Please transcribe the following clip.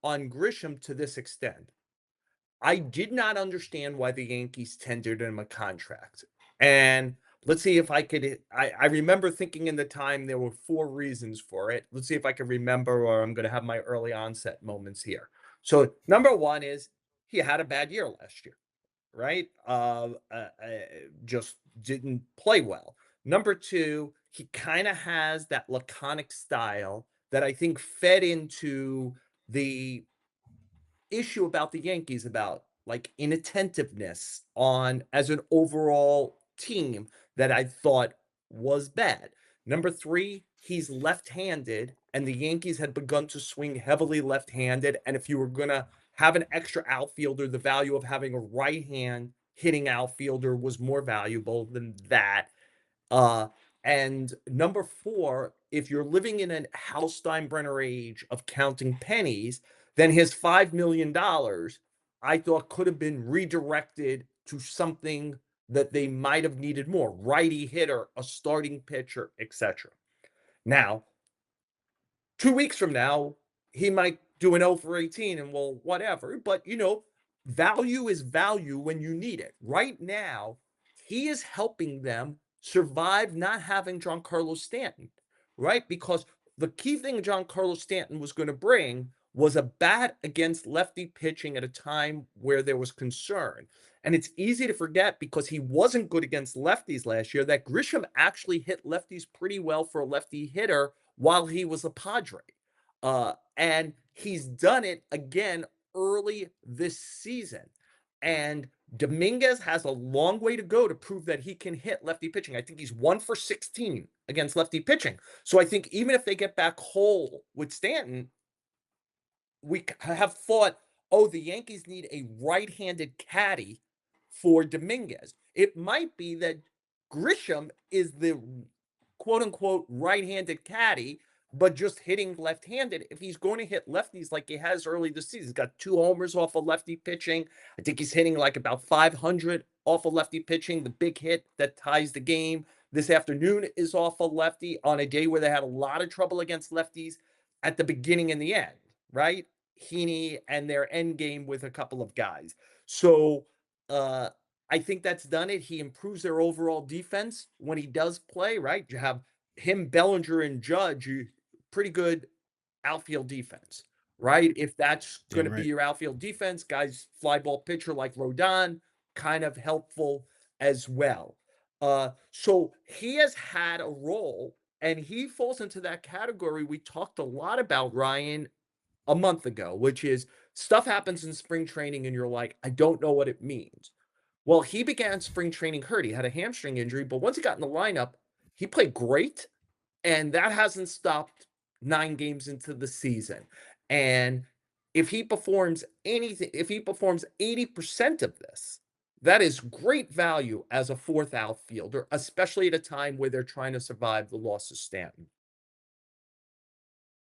on Grisham to this extent. I did not understand why the Yankees tendered him a contract. And let's see if I could I remember thinking in the time there were 4 reasons for it. Let's see if I can remember, or I'm gonna have my early onset moments here. So, number 1 is he had a bad year last year, right? Just didn't play well. Number 2, he kinda has that laconic style that I think fed into the issue about the Yankees about like inattentiveness on as an overall team that I thought was bad. Number 3, he's left-handed, and the Yankees had begun to swing heavily left-handed. And if you were gonna have an extra outfielder, the value of having a right hand hitting outfielder was more valuable than that. Uh, and number 4, if you're living in an Hal Steinbrenner age of counting pennies, then his $5 million I thought could have been redirected to something that they might have needed more, righty hitter, a starting pitcher, etc. Now, 2 weeks from now, he might do an 0 for 18 and well, whatever. But, value is value when you need it. Right now, he is helping them survive not having Giancarlo Stanton, right? Because the key thing Giancarlo Stanton was going to bring was a bat against lefty pitching at a time where there was concern. And it's easy to forget because he wasn't good against lefties last year that Grisham actually hit lefties pretty well for a lefty hitter while he was a Padre. And he's done it again early this season. And Dominguez has a long way to go to prove that he can hit lefty pitching. I think he's 1 for 16 against lefty pitching. So I think even if they get back whole with Stanton, we have thought, oh, the Yankees need a right-handed caddy for Dominguez. It might be that Grisham is the quote unquote right-handed caddy, but just hitting left-handed. If he's going to hit lefties like he has early this season, he's got 2 homers off of lefty pitching. I think he's hitting like about 500 off of lefty pitching. The big hit that ties the game this afternoon is off a lefty on a day where they had a lot of trouble against lefties at the beginning and the end, right? Heaney and their end game with a couple of guys. So uh I think that's done it. He improves their overall defense when he does play, right? You have him, Bellinger, and Judge, pretty good outfield defense, right? If that's Yeah, going to be right. your outfield defense, guys, fly ball pitcher like Rodon, kind of helpful as well. So he has had a role, and he falls into that category we talked a lot about, Ryan, a month ago, which is stuff happens in spring training and you're like, I don't know what it means. Well, he began spring training hurt. He had a hamstring injury, but once he got in the lineup, he played great. And that hasn't stopped 9 games into the season. And if he performs 80% of this, that is great value as a fourth outfielder, especially at a time where they're trying to survive the loss of Stanton.